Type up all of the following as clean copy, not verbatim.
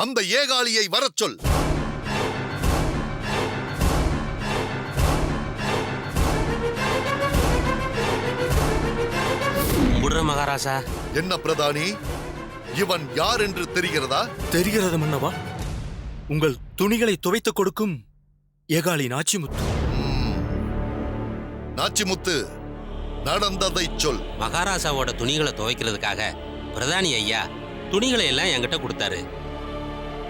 அந்த ஏகாலியை வரச் சொல். மகாராஜா. என்ன பிரதானி, இவன் யார் என்று தெரிகிறதா? தெரிகிறது மன்னவா. உங்கள் துணிகளை துவைத்துக் கொடுக்கும் ஏகாலி நாச்சிமுத்து. நாச்சிமுத்து, நடந்ததை சொல். மகாராஜாவோட துணிகளை துவைக்கிறதுக்காக பிரதானி ஐயா துணிகளை எல்லாம் என்கிட்ட கொடுத்தாரு.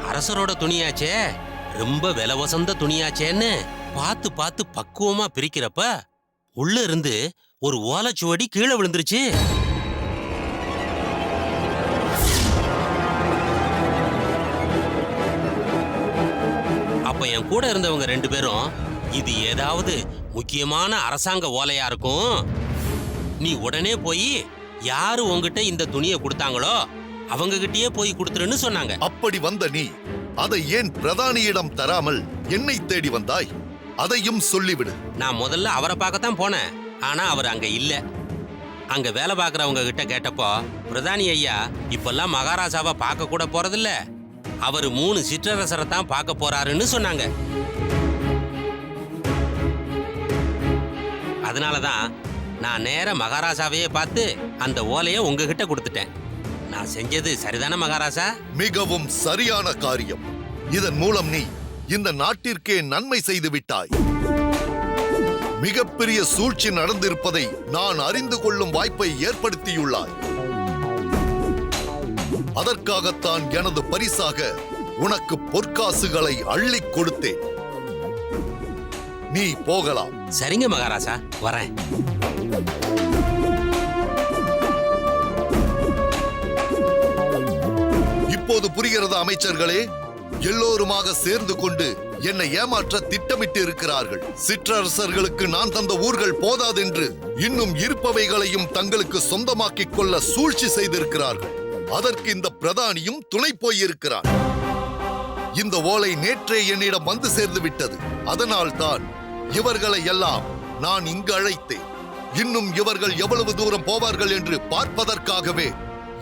அரசரோட துணியாச்சே, ரொம்ப விலை வசந்த துணியாச்சேன்னு பார்த்து பார்த்து பக்குவமா பிரிக்கிறப்ப உள்ள இருந்து ஒரு ஓலைச்சுவடி கீழே விழுந்துருச்சு. அப்ப என் கூட இருந்தவங்க 2 பேரும், இது ஏதாவது முக்கியமான அரசாங்க ஓலையா இருக்கும், நீ உடனே போய் யாரு உங்ககிட்ட இந்த துணியை கொடுத்தாங்களோ அவங்க கிட்டயே போய் கொடுத்துருன்னு சொன்னாங்க. அப்படி வந்த நீ அதை ஏன் பிரதானியிடம் தராமல் என்னை தேடி வந்தாய்? அதையும் சொல்லிவிடு. நான் முதல்ல அவரை பார்க்கத்தான் போனேன். ஆனா அவர் அங்க இல்ல. அங்க வேலை பார்க்கறவங்க கிட்ட கேட்டப்போ பிரதானி ஐயா இப்பெல்லாம் மகாராஜாவை பார்க்க கூட போறதில்ல, அவர் 3 சிற்றரசரை தான் பார்க்க போறாருன்னு சொன்னாங்க. அதனாலதான் நான் நேர மகாராஜாவையே பார்த்து அந்த ஓலையை உங்ககிட்ட கொடுத்துட்டேன். நான் செஞ்சது சரிதான மகாராஜா? மிகவும் சரியான காரியம். இதன் மூலம் நீ இந்த நாட்டிற்கே நன்மை செய்து விட்டாய். மிகப்பெரிய சூழ்ச்சி நடந்திருப்பதை நான் அறிந்து கொள்ளும் வாய்ப்பை ஏற்படுத்தியுள்ளாய். அதற்காகத்தான் எனது பரிசாக உனக்கு பொற்காசுகளை அள்ளிக் கொடுத்தேன். நீ போகலாம். சரிங்க மகாராஜா, வரேன். இப்போது புரிகிறதா அமைச்சர்களே? எல்லோருமாக சேர்ந்து கொண்டு என்னை ஏமாற்ற திட்டமிட்டு இருக்கிறார்கள். சிற்றரசர்களுக்கு நான் தந்த ஊர்கள் போதாதென்று இன்னும் இருப்பவைகளையும் தங்களுக்கு சொந்தமாக்கிக் கொள்ள சூழ்ச்சி செய்திருக்கிறார்கள். அதற்கு இந்த பிரதானியும் துணை போயிருக்கிறான். இந்த ஓலை நேற்றே என்னிடம் வந்து சேர்ந்து விட்டது. அதனால் தான் இவர்களை எல்லாம் நான் இங்கு அழைத்தேன். இன்னும் இவர்கள் எவ்வளவு தூரம் போவார்கள் என்று பார்ப்பதற்காகவே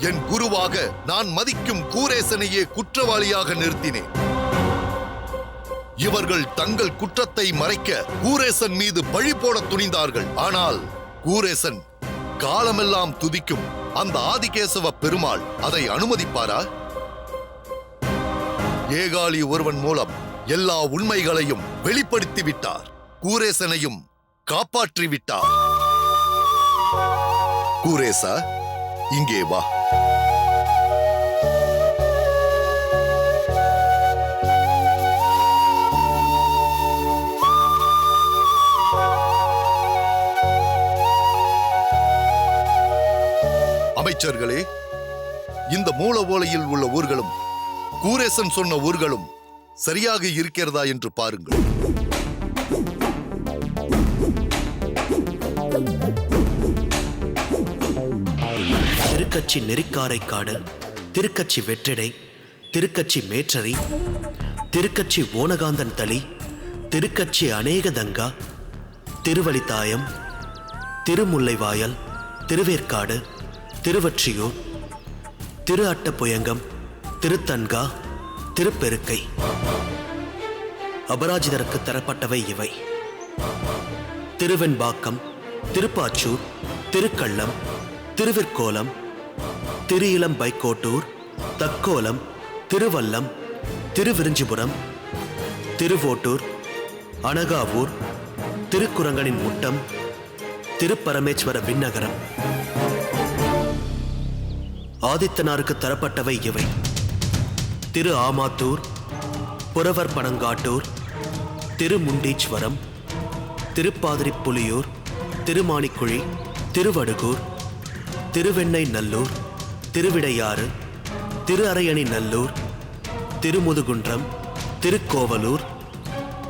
என் குருவாக நான் மதிக்கும் கூரேசனையே குற்றவாளியாக நிறுத்தினேன். இவர்கள் தங்கள் குற்றத்தை மறைக்க கூரேசன் மீது பழி போட துணிந்தார்கள். ஆனால் கூரேசன் காலமெல்லாம் துதிக்கும் அந்த ஆதிகேசவ பெருமாள் அதை அனுமதிப்பாரா? ஏகாலி ஒருவன் மூலம் எல்லா உண்மைகளையும் வெளிப்படுத்தி விட்டார். கூரேசனையும் காப்பாற்றி விட்டார். கூரேசா, இங்கே வா. அமைச்சர்களே, இந்த மூல ஓலையில் உள்ள ஊர்களும் கூரேசன் சொன்ன ஊர்களும் சரியாக இருக்கிறதா என்று பாருங்கள். திருக்கச்சி நெறிக்காரைக்காடு, திருக்கச்சி வெற்றிடை, திருக்கச்சி மேற்றரி, திருக்கச்சி ஓனகாந்தன் தளி, திருக்கச்சி அநேகதங்கா, திருவலித்தாயம், திருமுல்லைவாயல், திருவேற்காடு, திருவற்றியூர், திரு அட்டப்புயங்கம், திருத்தன்கா, திருப்பெருக்கை. அபராஜிதருக்கு தரப்பட்டவை இவை. திருவெண்பாக்கம், திருப்பாச்சூர், திருக்கள்ளம், திருவிற்கோலம், திரு இளம் பைக்கோட்டூர், தக்கோலம், திருவல்லம், திருவிரிஞ்சிபுரம், திருவோட்டூர், அனகாவூர், திருக்குரங்கனின் முட்டம், திருப்பரமேஸ்வர விண்ணகரம். ஆதித்தனாருக்கு தரப்பட்டவை இவை. திரு ஆமாத்தூர், புறவர் பனங்காட்டூர், திருமுண்டீஸ்வரம், திருப்பாதிரி புலியூர், திருமாணிக்குழி, திருவடுகூர், திருவெண்ணை நல்லூர், திருவிடையாறு, திரு அரையணி நல்லூர், திருமுதுகுன்றம், திருக்கோவலூர்,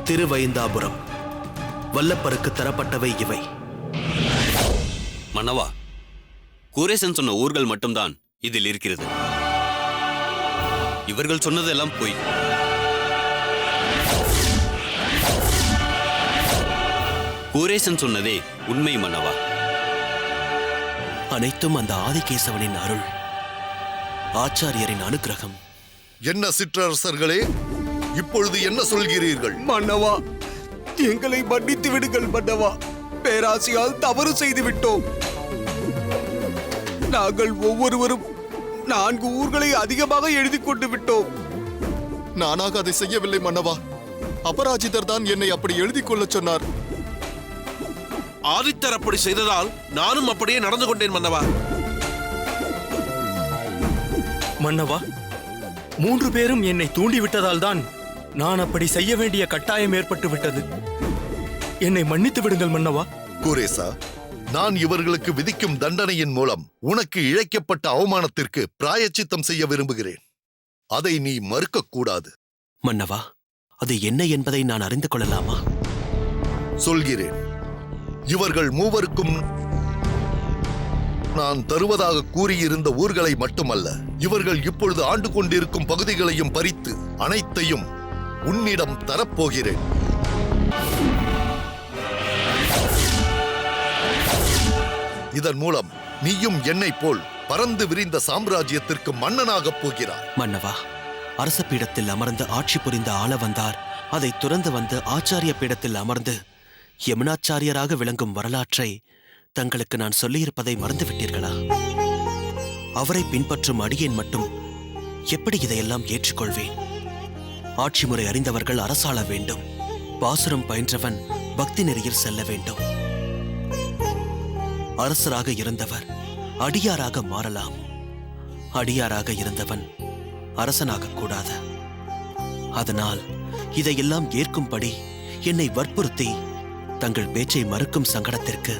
திருவைந்தாபுரம். வல்லப்பருக்கு தரப்பட்டவை இவை. மன்னவா, கூரேசன் சொன்ன ஊர்கள் மட்டும்தான் இதில் இருக்கிறது. இவர்கள் சொன்னதெல்லாம் பொய். கூரேசன் சொன்னதே உண்மை மன்னவா. அனைத்தும் அந்த ஆதிகேசவனின் அருள், ஆச்சாரியரின் அனுக்கிரகம். என்ன சிற்றரசர்களே, இப்பொழுது என்ன சொல்கிறீர்கள்? மன்னவா, எங்களை மன்னித்து விடுங்கள் மன்னவா. பேராசையால் தவறு செய்து விட்டோம். நாங்கள் ஒவ்வொருவரும் 4 ஊர்களை அதிகமாக எழுதி கொண்டு விட்டோம். நானாக அதை செய்யவில்லை மன்னவா. அபராஜிதர் தான் என்னை அப்படி எழுதி கொள்ள சொன்னார். ஆதித்தர் அப்படி செய்ததால் நானும் அப்படியே நடந்து கொண்டேன் மன்னவா. மன்னவா, 3 பேரும் என்னை தூண்டிவிட்டதால் தான் நான் அப்படி செய்ய வேண்டிய கட்டாயம் ஏற்பட்டு விட்டது. என்னை மன்னித்து விடுங்கள் மன்னவா. குரேசா, நான் இவர்களுக்கு விதிக்கும் தண்டனையின் மூலம் உனக்கு இழைக்கப்பட்ட அவமானத்திற்கு பிராயச்சித்தம் செய்ய விரும்புகிறேன். அதை நீ மறுக்கக்கூடாது. மன்னவா, அது என்ன என்பதை நான் அறிந்து கொள்ளலாமா? சொல்கிறேன். இவர்கள் மூவருக்கும் நான் தருவதாக கூறியிருந்த ஊர்களை மட்டுமல்ல, இவர்கள் இப்பொழுது ஆண்டு கொண்டிருக்கும் பகுதிகளையும் பறித்து அனைத்தையும் உன்னிடம் தரப்போகிறேன். இதன் மூலம் நீயும் என்னை போல் பறந்து விரிந்த சாம்ராஜ்யத்திற்கு மன்னனாகப் போகிறார். மன்னவா, அரச பீடத்தில் அமர்ந்து ஆட்சி புரிந்த ஆள வந்தார் அதை துறந்து வந்து ஆச்சாரிய பீடத்தில் அமர்ந்து யமுனாச்சாரியராக விளங்கும் வரலாற்றை தங்களுக்கு நான் சொல்லியிருப்பதை மறந்துவிட்டீர்களா? அவரை பின்பற்றும் அடியேன் மட்டும் எப்படி இதையெல்லாம் ஏற்றுக்கொள்வேன்? ஆட்சி முறை அறிந்தவர்கள் அரசாள வேண்டும். பாசுரம் பயின்றவன் பக்தி நெறியில் செல்ல வேண்டும். அரசராக இருந்தவர் அடியாராக மாறலாம். அடியாராக இருந்தவன் அரசனாக கூடாது. அதனால் இதையெல்லாம் ஏற்கும்படி என்னை வற்புறுத்தி தங்கள் பேச்சை மறுக்கும் சங்கடத்திற்கு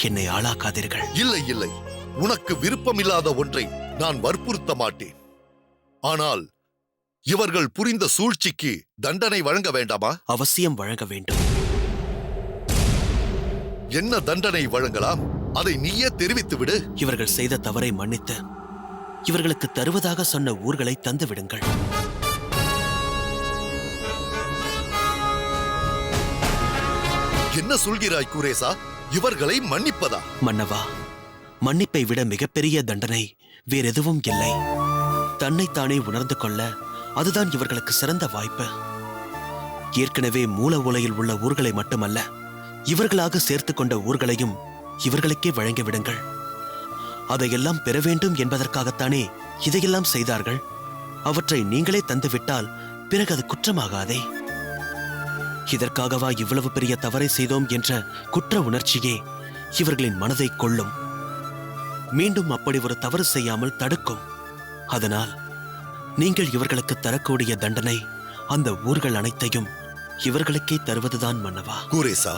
என்னை ஆளாக்காதீர்கள். இல்லை இல்லை, உனக்கு விருப்பமில்லாத ஒன்றை நான் வற்புறுத்த மாட்டேன். ஆனால் இவர்கள் புரிந்த சூழ்ச்சிக்கு தண்டனை வழங்க வேண்டாமா? அவசியம் வழங்க வேண்டும். என்ன தண்டனை வழங்கலாம்? அதை நீயே தெரிவித்து விடு. இவர்கள் செய்த தவறை மன்னித்து இவர்களுக்கு தருவதாக சொன்ன ஊர்களை தந்து விடுங்கள். என்ன சொல்கிறாய் குரேசா? இவர்களை மன்னிப்பதா? மன்னவா, மன்னிப்பை விட மிகப்பெரிய தண்டனை வேறெதுவும் இல்லை. தன்னைத்தானே உணர்ந்து கொள்ள அதுதான் இவர்களுக்கு சிறந்த வாய்ப்பு. ஏற்கனவே மூல உலையில் உள்ள ஊர்களை மட்டுமல்ல, இவர்களாக சேர்த்து கொண்ட ஊர்களையும் இவர்களுக்கே வழங்கிவிடுங்கள். அதையெல்லாம் பெற வேண்டும் என்பதற்காகத்தானே இதையெல்லாம் செய்தார்கள். அவற்றை நீங்களே தந்துவிட்டால் பிறகு அது குற்றமாகாதே. இதற்காகவா இவ்வளவு பெரிய தவறை செய்தோம் என்ற குற்ற உணர்ச்சியே இவர்களின் மனதை கொள்ளும். மீண்டும் அப்படி ஒரு தவறு செய்யாமல் தடுக்கும். அதனால் நீங்கள் இவர்களுக்கு தரக்கூடிய தண்டனை அந்த ஊர்கள் அனைத்தையும் இவர்களுக்கே தருவதுதான் மன்னவா. குரேசா,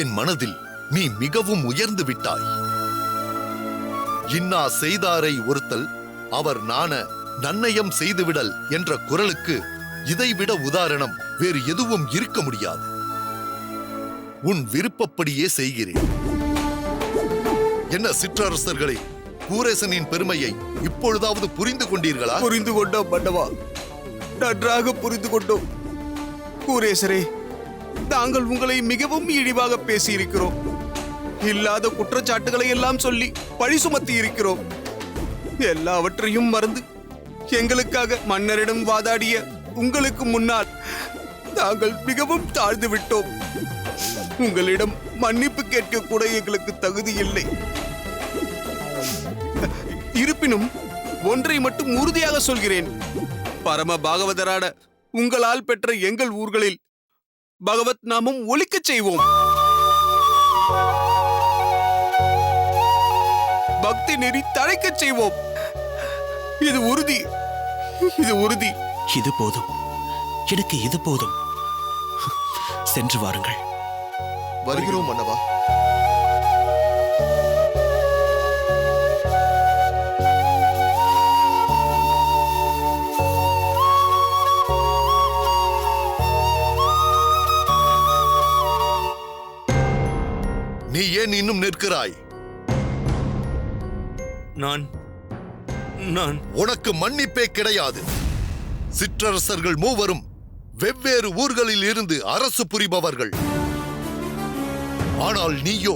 என் மனதில் நீ மிகவும் உயர்ந்து விட்டாய். இன்னா செய்தாரை ஒருத்தல் அவர் நாண நன்னயம் செய்துவிடல் என்ற குரலுக்கு இதைவிட உதாரணம் வேறு எதுவும் இருக்க முடியாது. உன் விருப்பப்படியே செய்கிறேன். என்ன சிற்றரசர்களே, கூரேசனின் பெருமையை இப்பொழுதாவது புரிந்து கொண்டீர்களா? புரிந்து கொண்டோம் மன்னவா, நன்றாக புரிந்து கொண்டோம். கூரேசரே, நாங்கள் உங்களை மிகவும் இழிவாக பேசியிருக்கிறோம். இல்லாத குற்றச்சாட்டுகளை எல்லாம் சொல்லி பழி சுமத்தி இருக்கிறோம். எல்லாவற்றையும் மறந்து எங்களுக்காக மன்னரிடம் வாதாடிய உங்களுக்கு முன்னால் நாங்கள் மிகவும் தாழ்ந்து விட்டோம். உங்களிடம் மன்னிப்பு கேட்க கூட எங்களுக்கு தகுதி இல்லை. இருப்பினும் ஒன்றை மட்டும் உறுதியாக சொல்கிறேன். பரம பாகவதரான உங்களால் பெற்ற எங்கள் ஊர்களில் பகவத் நாமம் ஒலிக்கச் செய்வோம். பக்தி நெறி தழைக்கச் செய்வோம். இது உறுதி, இது உறுதி. இது போதும், எனக்கு இது போதும். சென்று வாருங்கள். வருகிறோம் மன்னவா. நீ ஏன் இன்னும் நிற்கிறாய்? நான் உனக்கு மன்னிப்பே கிடையாது. சிற்றரசர்கள் மூவரும் வெவ்வேறு ஊர்களில் இருந்து அரசு புரிபவர்கள். ஆனால் நீயோ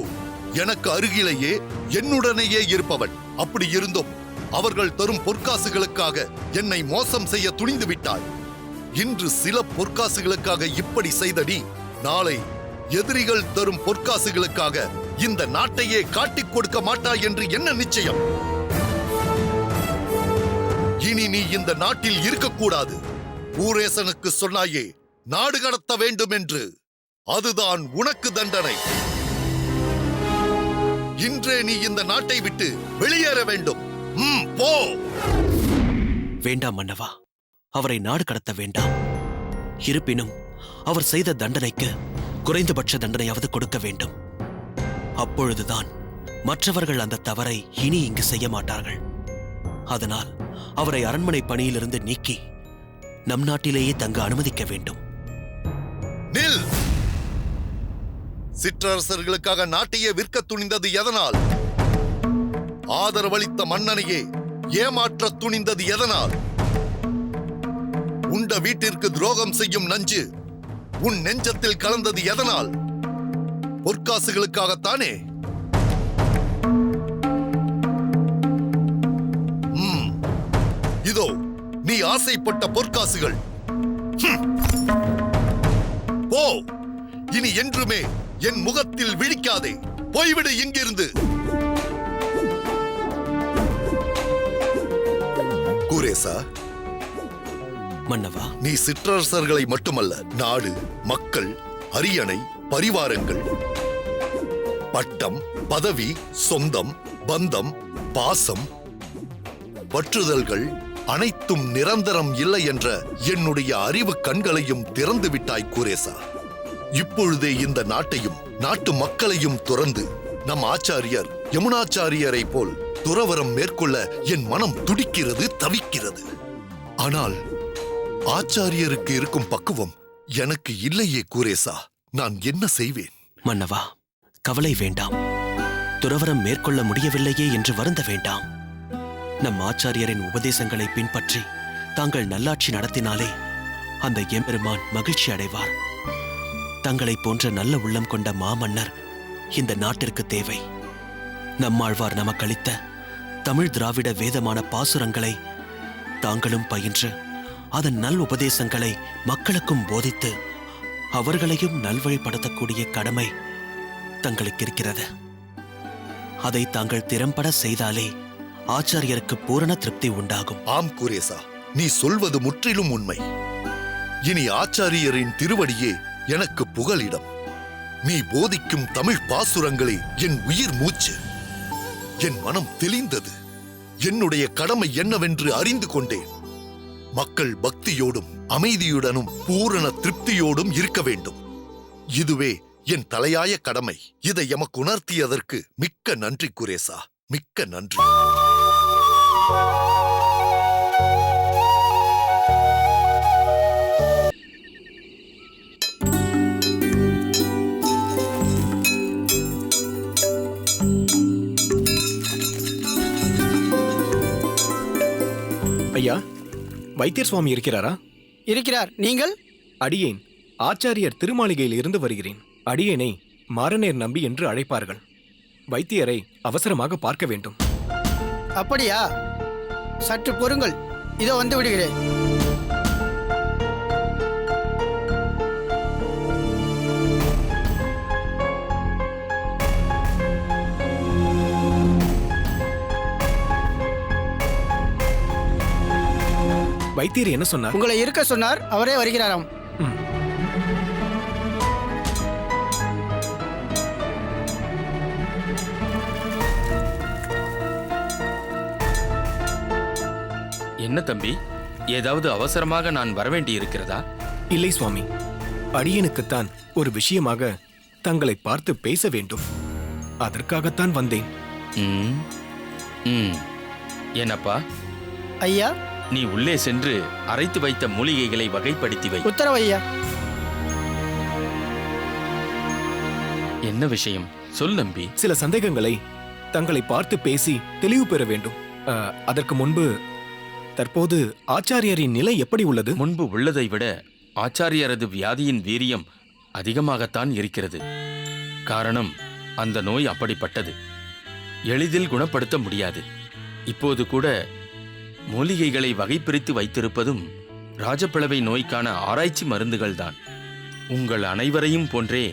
எனக்கு அருகிலேயே என்னுடனேயே இருப்பவன். அப்படி இருந்தும் அவர்கள் தரும் பொற்காசுகளுக்காக என்னை மோசம் செய்ய துணிந்து விட்டாய். இன்று சில பொற்காசுகளுக்காக இப்படி செய்தடி, நாளை எதிரிகள் தரும் பொற்காசுகளுக்காக இந்த நாட்டையே காட்டிக் கொடுக்க மாட்டாய் என்று என்ன நிச்சயம்? இனி நீ இந்த நாட்டில் இருக்கக்கூடாது. ஊரேசனுக்கு சொன்னாயே நாடு கடத்த வேண்டும் என்று, அதுதான் உனக்கு தண்டனை. இன்றே நீ இந்த நாட்டை விட்டு வெளியேற வேண்டும். போ. வேண்டாம் மன்னவா, அவரை நாடு கடத்த வேண்டாம். இருப்பினும் அவர் செய்த தண்டனைக்கு குறைந்தபட்ச தண்டனையாவது கொடுக்க வேண்டும். அப்பொழுதுதான் மற்றவர்கள் அந்த தவறை இனி இங்கு செய்ய மாட்டார்கள். அதனால் அவரை அரண்மனை பணியிலிருந்து நீக்கி நம் நாட்டிலேயே தங்க அனுமதிக்க வேண்டும். நில்! சிற்றரசர்களுக்காக நாட்டையே விற்க துணிந்தது எதனால்? ஆதரவளித்த மன்னனையே ஏமாற்ற துணிந்தது எதனால்? உண்ட வீட்டிற்கு துரோகம் செய்யும் நஞ்சு உன் நெஞ்சத்தில் கலந்தது எதனால்? பொற்காசுகளுக்காகத்தானே? இதோ நீ ஆசைப்பட்ட பொற்காசுகள். போ, இனி என்றுமே என் முகத்தில் விழிக்காதே. போய்விடு இங்கிருந்து. குரேசா, மன்னவா, நீ சிற்றரசர்களை மட்டுமல்ல, நாடு, மக்கள், அரியணை, பரிவாரங்கள், பட்டம், பதவி, சொந்தம், பந்தம், பாசம், பற்றுதல்கள் அனைத்தும் நிரந்தரம் இல்லை என்ற என்னுடைய அறிவு கண்களையும் திறந்து விட்டாய் குரேசா. இப்பொழுதே இந்த நாட்டையும் நாட்டு மக்களையும் துறந்து நம் ஆச்சாரியர் யமுனாச்சாரியரை போல் துறவரம் மேற்கொள்ள என் மனம் துடிக்கிறது, தவிக்கிறது. ஆனால் ஆச்சாரியருக்கு இருக்கும் பக்குவம் எனக்கு இல்லையே குரேசா. நான் என்ன செய்வேன்? மன்னவா, கவலை வேண்டாம். துறவரம் மேற்கொள்ள முடியவில்லையே என்று வருந்த வேண்டாம். நம் ஆச்சாரியரின் உபதேசங்களை பின்பற்றி தாங்கள் நல்லாட்சி நடத்தினாலே அந்த எம்பெருமான் மகிழ்ச்சி அடைவார். தங்களைப் போன்ற நல்ல உள்ளம் கொண்ட மாமன்னர் இந்த நாட்டிற்கு தேவை. நம்மாழ்வார் நமக்களித்த தமிழ் திராவிட வேதமான பாசுரங்களை தாங்களும் பயின்று அதன் நல் உபதேசங்களை மக்களுக்கும் போதித்து அவர்களையும் நல்வழிப்படுத்தக்கூடிய கடமை தங்களுக்கு இருக்கிறது. அதை தாங்கள் திறம்பட செய்தாலே ஆச்சாரியருக்கு பூரண திருப்தி உண்டாகும். ஆம் குரேசா, நீ சொல்வது முற்றிலும் உண்மை. இனி ஆச்சாரியரின் திருவடியே எனக்கு புகலிடம். நீ போதிக்கும் தமிழ் பாசுரங்களே என் உயிர் மூச்சு. என் மனம் தெளிந்தது. என்னுடைய கடமை என்னவென்று அறிந்து கொண்டேன். மக்கள் பக்தியோடும் அமைதியுடனும் பூரண திருப்தியோடும் இருக்க வேண்டும். இதுவே என் தலையாய கடமை. இதை எமக்கு உணர்த்தியதற்கு மிக்க நன்றி குரேசா, மிக்க நன்றி. ஐயா, வைத்தியர் சுவாமி இருக்கிறாரா? இருக்கிறார். நீங்கள்? அடியேன் ஆச்சாரியர் திருமாளிகையில் இருந்து வருகிறேன். அடியேனை மாரநேர் நம்பி என்று அழைப்பார்கள். வைத்தியரை அவசரமாக பார்க்க வேண்டும். அப்படியா? சற்று பொறுங்கள், இதோ வந்து விடுகிறேன். வைத்தியர் என்ன சொன்னார்? உங்களை இருக்க சொன்னார். அவரே வருகிறாராம். என்ன தம்பி, ஏதாவது அவசரமாக நான் வரவேண்டி இருக்கிறதா? இல்லை சுவாமி, அடியனுக்குத்தான் ஒரு விஷயமாக தங்களை பார்த்து பேச வேண்டும். அதற்காகத்தான் வந்தேன். என்னப்பா? ஐயா, நீ உள்ளே சென்று அரைத்து வைத்த மூலிகைகளை வகைப்படுத்தி வை. உத்தரவு ஐயா. என்ன விஷயம் சொல் நம்பி. சில சந்தேகங்களை தங்களை பார்த்து பேசி தெளிவு பெற வேண்டும். அதற்கு முன்பு தற்போது ஆச்சாரியரின் நிலை எப்படி உள்ளது? முன்பு உள்ளதை விட ஆச்சாரியரது வியாதியின் வீரியம் அதிகமாகத்தான் இருக்கிறது. காரணம், அந்த நோய் அப்படிப்பட்டது. எளிதில் குணப்படுத்த முடியாது. இப்போது கூட மூலிகைகளை வகைபிரித்து வைத்திருப்பதும் ராஜப்பிளவை நோய்க்கான ஆராய்ச்சி மருந்துகள்தான். உங்கள் அனைவரையும் போன்றே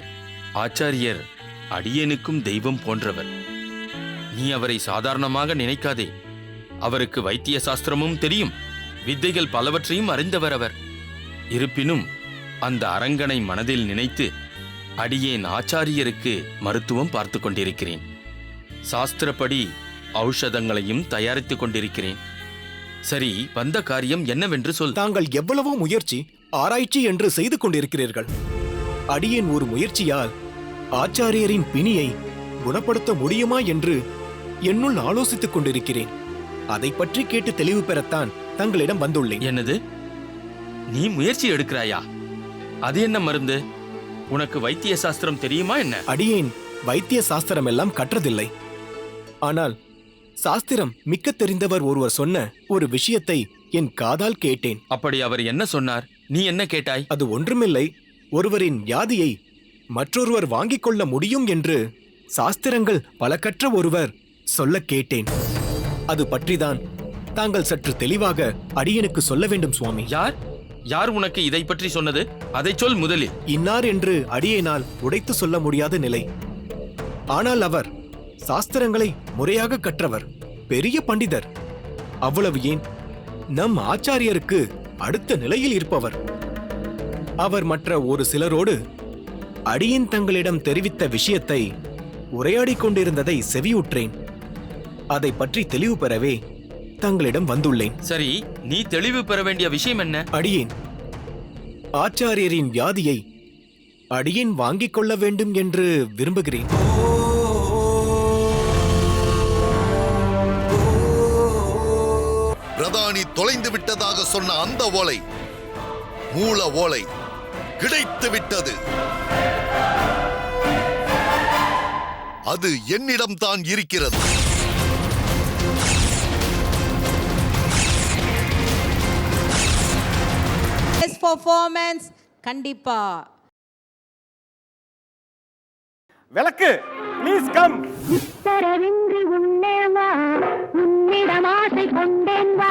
ஆச்சாரியர் அடியேனுக்கும் தெய்வம் போன்றவர். நீ அவரை சாதாரணமாக நினைக்காதே. அவருக்கு வைத்திய சாஸ்திரமும் தெரியும், வித்தைகள் பலவற்றையும் அறிந்தவர் அவர். இருப்பினும் அந்த அரங்கனை மனதில் நினைத்து அடியேன் ஆச்சாரியருக்கு மருத்துவம் பார்த்து கொண்டிருக்கிறேன். சாஸ்திரப்படி ஔஷதங்களையும் தயாரித்துக் கொண்டிருக்கிறேன். சரி, வந்த காரியம் என்னவென்று சொல். தாங்கள் எவ்வளவோ முயற்சி, ஆராய்ச்சி என்று செய்து கொண்டிருக்கிறீர்கள். அடியேன் ஒரு முயற்சியால் ஆச்சாரியரின் பிணியை குணப்படுத்த முடியுமா என்று என்னுள் ஆலோசித்துக் கொண்டிருக்கிறேன். அதை பற்றி கேட்டு தெளிவு பெறத்தான் தங்களிடம் வந்துள்ளேன். என்னது, நீ முயற்சி எடுக்கிறாயா? அது என்ன மருந்து? உனக்கு வைத்திய சாஸ்திரம் தெரியுமா என்ன? அடியேன் வைத்திய சாஸ்திரம் எல்லாம் கற்றதில்லை. ஆனால் சாஸ்திரம் மிக்க தெரிந்தவர் ஒருவர் சொன்ன ஒரு விஷயத்தை என் காதால் கேட்டேன். அப்படி அவர் என்ன சொன்னார்? நீ என்ன கேட்டாய்? அது ஒன்றுமில்லை, ஒருவரின் வியாதியை மற்றொருவர் வாங்கிக் கொள்ள முடியும் என்று சாஸ்திரங்கள் பல கற்ற ஒருவர் சொல்ல கேட்டேன். அது பற்றிதான் தாங்கள் சற்று தெளிவாக அடியனுக்கு சொல்ல வேண்டும் சுவாமி. யார் யார் உனக்கு இதை பற்றி சொன்னது? அதை சொல் முதலில். இன்னார் என்று அடியேனால் உடைத்து சொல்ல முடியாத நிலை. ஆனால் அவர் சாஸ்திரங்களை முறையாக கற்றவர், பெரிய பண்டிதர். அவ்வளவு ஏன், நம் ஆச்சாரியருக்கு அடுத்த நிலையில் இருப்பவர். அவர் மற்ற ஒரு சிலரோடு அடியேன் தங்களிடம் தெரிவித்த விஷயத்தை உரையாடிக் கொண்டிருந்ததை செவியுற்றேன். அதை பற்றி தெளிவு பெறவே தங்களிடம் வந்துள்ளேன். சரி, நீ தெளிவு பெற வேண்டிய விஷயம் என்ன? அடியேன் ஆச்சாரியரின் வியாதியை அடியேன் வாங்கிக் கொள்ள வேண்டும் என்று விரும்புகிறேன். பிரதானி தொலைந்து விட்டதாக சொன்ன அந்த ஓலை, மூல ஓலை கிடைத்து விட்டது. அது என்னிடம்தான் இருக்கிறது. பெர்ஃபார்மன்ஸ் கண்டிப்பா. விளக்கு ப்ளீஸ் கம். உத்தரவின்றி உள்ளே வா, உன்னிடம் ஆசை கொண்டேன் வா.